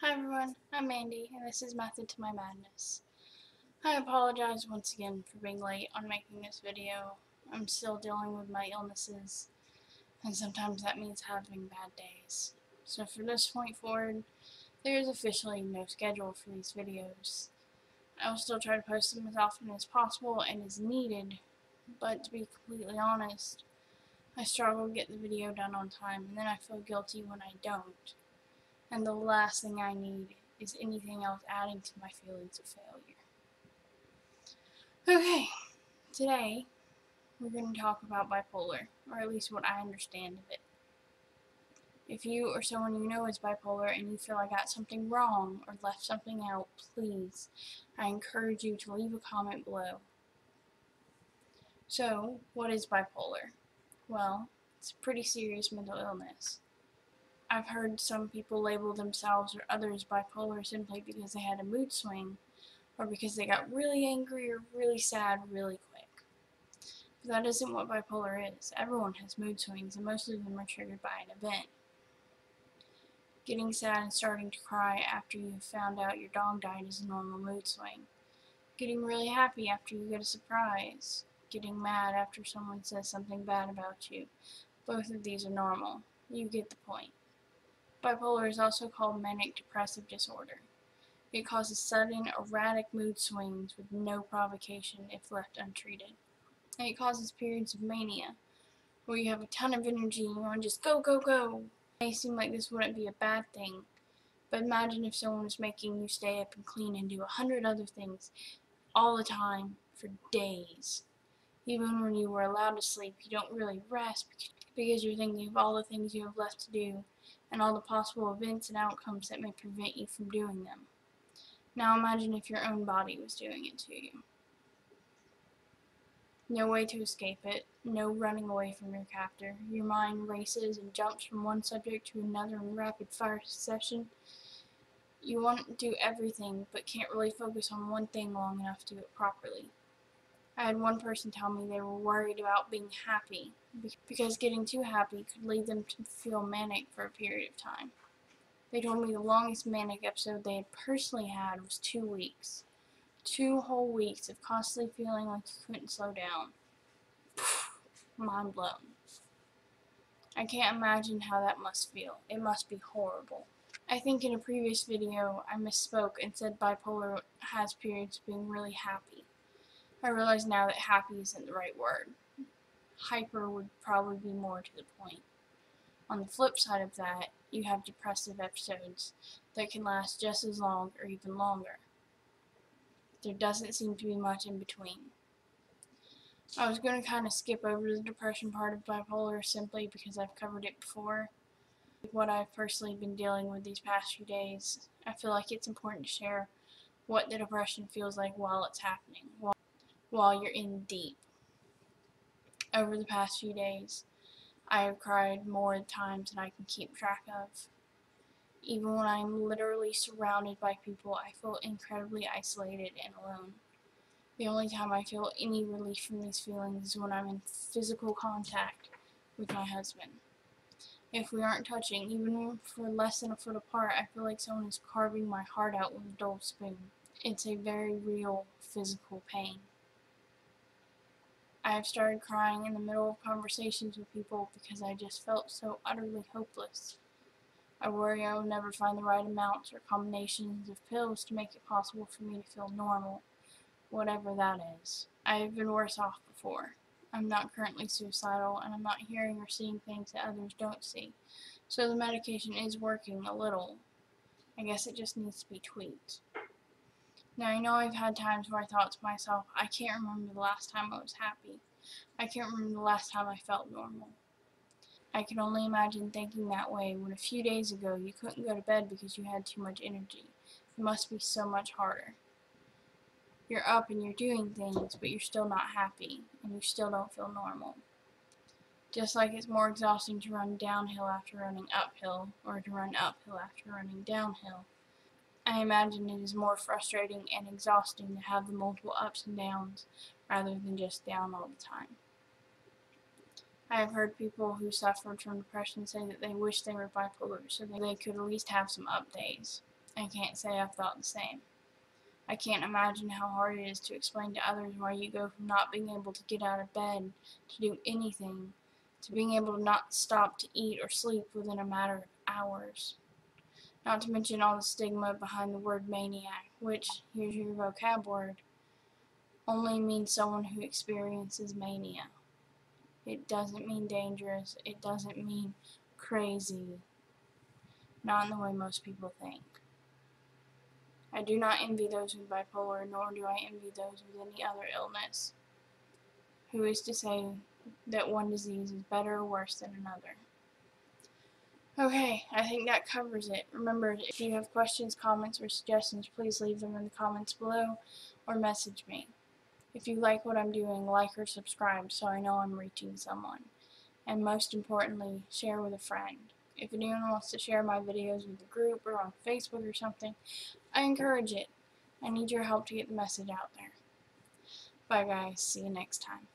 Hi everyone, I'm Mandy, and this is Method to My Madness. I apologize once again for being late on making this video. I'm still dealing with my illnesses, and sometimes that means having bad days. So from this point forward, there is officially no schedule for these videos. I will still try to post them as often as possible and as needed, but to be completely honest, I struggle to get the video done on time, and then I feel guilty when I don't. And the last thing I need is anything else adding to my feelings of failure. Okay, today we're going to talk about bipolar, or at least what I understand of it. If you or someone you know is bipolar and you feel I got something wrong or left something out, please, I encourage you to leave a comment below. So, what is bipolar? Well, it's a pretty serious mental illness. I've heard some people label themselves or others bipolar simply because they had a mood swing, or because they got really angry or really sad really quick. But that isn't what bipolar is. Everyone has mood swings, and most of them are triggered by an event. Getting sad and starting to cry after you have found out your dog died is a normal mood swing. Getting really happy after you get a surprise. Getting mad after someone says something bad about you. Both of these are normal. You get the point. Bipolar is also called manic depressive disorder. It causes sudden, erratic mood swings with no provocation if left untreated. And it causes periods of mania, where you have a ton of energy and you want to just go, go, go. It may seem like this wouldn't be a bad thing, but imagine if someone was making you stay up and clean and do 100 other things all the time for days. Even when you were allowed to sleep, you don't really rest because you're thinking of all the things you have left to do and all the possible events and outcomes that may prevent you from doing them. Now imagine if your own body was doing it to you. No way to escape it, no running away from your captor. Your mind races and jumps from one subject to another in rapid fire succession. You want to do everything, but can't really focus on one thing long enough to do it properly. I had one person tell me they were worried about being happy, because getting too happy could lead them to feel manic for a period of time. They told me the longest manic episode they had personally had was 2 weeks. 2 whole weeks of constantly feeling like you couldn't slow down. Mind blown. I can't imagine how that must feel. It must be horrible. I think in a previous video I misspoke and said bipolar has periods of being really happy. I realize now that happy isn't the right word. Hyper would probably be more to the point. On the flip side of that, you have depressive episodes that can last just as long or even longer. There doesn't seem to be much in between. I was going to kind of skip over the depression part of bipolar simply because I've covered it before. What I've personally been dealing with these past few days, I feel like it's important to share what the depression feels like while it's happening, while you're in deep. Over the past few days, I have cried more times than I can keep track of. Even when I'm literally surrounded by people, I feel incredibly isolated and alone. The only time I feel any relief from these feelings is when I'm in physical contact with my husband. If we aren't touching, even for less than a foot apart, I feel like someone is carving my heart out with a dull spoon. It's a very real physical pain. I have started crying in the middle of conversations with people because I just felt so utterly hopeless. I worry I will never find the right amounts or combinations of pills to make it possible for me to feel normal, whatever that is. I have been worse off before. I'm not currently suicidal, and I'm not hearing or seeing things that others don't see. So the medication is working a little. I guess it just needs to be tweaked. Now, I know I've had times where I thought to myself, I can't remember the last time I was happy. I can't remember the last time I felt normal. I can only imagine thinking that way when a few days ago you couldn't go to bed because you had too much energy. It must be so much harder. You're up and you're doing things, but you're still not happy, and you still don't feel normal. Just like it's more exhausting to run downhill after running uphill, or to run uphill after running downhill, I imagine it is more frustrating and exhausting to have the multiple ups and downs, rather than just down all the time. I have heard people who suffered from depression say that they wish they were bipolar so they could at least have some up days. I can't say I've thought the same. I can't imagine how hard it is to explain to others why you go from not being able to get out of bed to do anything to being able to not stop to eat or sleep within a matter of hours. Not to mention all the stigma behind the word maniac, which, here's your vocab word, only means someone who experiences mania. It doesn't mean dangerous. It doesn't mean crazy. Not in the way most people think. I do not envy those with bipolar, nor do I envy those with any other illness. Who is to say that one disease is better or worse than another? Okay, I think that covers it. Remember, if you have questions, comments, or suggestions, please leave them in the comments below or message me. If you like what I'm doing, like or subscribe so I know I'm reaching someone. And most importantly, share with a friend. If anyone wants to share my videos with a group or on Facebook or something, I encourage it. I need your help to get the message out there. Bye guys, see you next time.